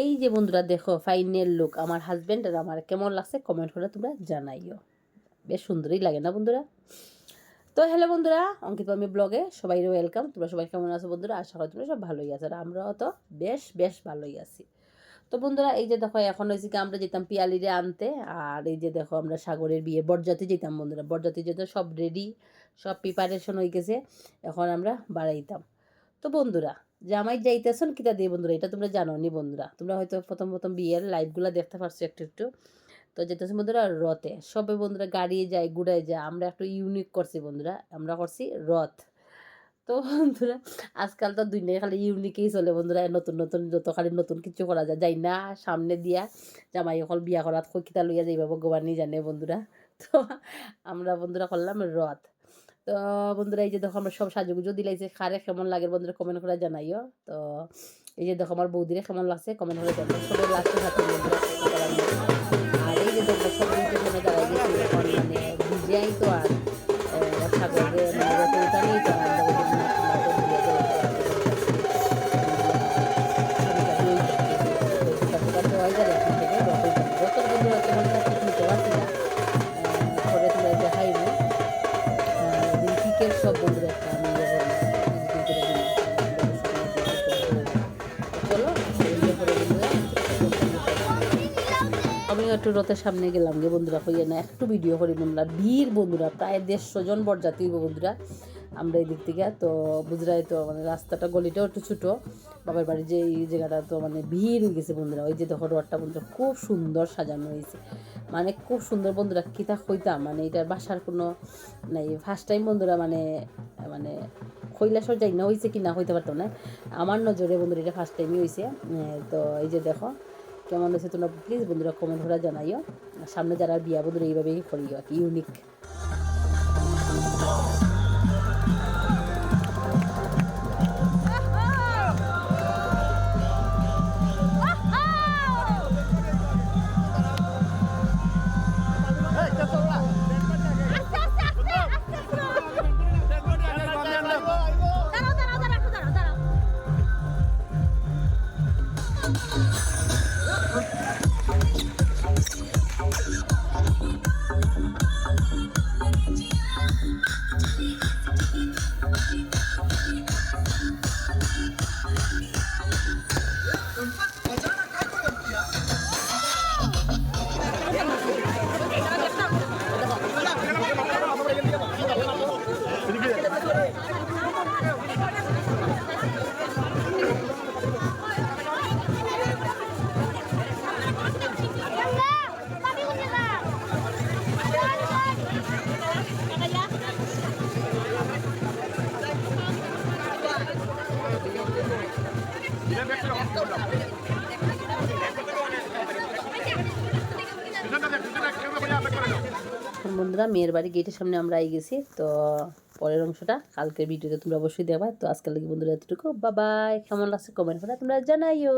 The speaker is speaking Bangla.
এই যে বন্ধুরা দেখো ফাইনাল লুক আমার হাজব্যান্ড আর আমার কেমন লাগছে কমেন্ট করে তোমরা জানাইও। বেশ সুন্দরই লাগে না বন্ধুরা? তো হ্যালো বন্ধুরা, অঙ্কিত আমি ব্লগে সবাই ওয়েলকাম। তোমরা সবাই কেমন আছো বন্ধুরা? আশা করি তোমরা সব ভালোই আছো, আর আমরাও তো বেশ বেশ ভালোই আছি। তো বন্ধুরা এই যে দেখো এখন হয়েছে কি আমরা যেতাম পিয়ালিরে আনতে, আর এই যে দেখো আমরা সাগরের বিয়ে বরযাত্রী যেতাম বন্ধুরা। বরযাত্রী যেত সব রেডি, সব প্রিপারেশন হয়ে গেছে, এখন আমরা বাড়াইতাম। তো বন্ধুরা জামাই যাইতেছেন কিতা দিয়ে বন্ধুরা, এটা তোমরা জানো নি বন্ধুরা? তোমরা হয়তো প্রথম প্রথম বিয়ের লাইভগুলো দেখতে পারছো একটু একটু। তো যেতেছে বন্ধুরা রথে, সবে বন্ধুরা গাড়ি যায় ঘুরায় যায়, আমরা একটু ইউনিক করছি বন্ধুরা, আমরা করছি রথ। তো বন্ধুরা আজকাল তো দুনিয়ায় খালি ইউনিকই চলে বন্ধুরা, নতুন নতুন যত খালি নতুন কিছু করা যায় যাই না সামনে দিয়া জামাই অকল বিয়া করাত কিতা লইয়া যাইবা ভগবানই জানে বন্ধুরা। তো আমরা বন্ধুরা করলাম রথ। তো বন্ধুরা এই যে দেখো আমরা সব সাজুগুজো দিলাইছে, খারে কেমন লাগে বন্ধুরা কমেন্ট করে জানাইও। তো এই যে দেখো আমার বৌদিরে কেমন লাগছে কমেন্ট করে জানাই, সবাই লাস্টে থাকতে বন্ধুরা। আর এই যে দেখো সব দিকে মনে দাঁড়াই গেছি এখন, মানে ভিজাই তো আর সাগরে মানে রথে উঠানেই তো আর সব বন্ধুরা একটা আমি চলো আমিও একটু রথের সামনে গেলাম গে বন্ধুরা, কইয়ে না একটু ভিডিও করি বন্ধুরা। ভিড় বন্ধুরা প্রায় 150 জন বরযাত্রী বন্ধুরা আমরা এই দিক থেকে। তো বুঝরাই তো মানে রাস্তাটা গলিটাও একটু ছোটো, বাবার বাড়ির যে এই জায়গাটা তো মানে ভিড় হয়ে গেছে বন্ধুরা। ওই যে দেখো রথটা বন্ধুরা খুব সুন্দর সাজানো হয়েছে, মানে খুব সুন্দর বন্ধুরা। কিতা কইতাম মানে এটার বাসার কোনো নাই, ফার্স্ট টাইম বন্ধুরা মানে মানে কৈলাসর যাই না হয়েছে কি না হইতে পারতো না, আমার নজরে বন্ধুরা এটা ফার্স্ট টাইমই হয়েছে। তো এই যে দেখো কেমন হয়েছে তোমরা প্লিজ বন্ধুরা কমেন্ট করে জানাইও। সামনে যারা বিয়া বন্ধুরা এইভাবেই করিও আর কি, ইউনিক। বন্ধুরা মেয়ের বাড়ি গেটের সামনে আমরা আই গেছি। তো পরের অংশটা কালকের ভিডিওতে তোমরা অবশ্যই দেখবা। তো আজকাল লাগি বন্ধুরা এতটুকু, বাবাই। কেমন লাগছে কমেন্ট করে তোমরা জানাইও।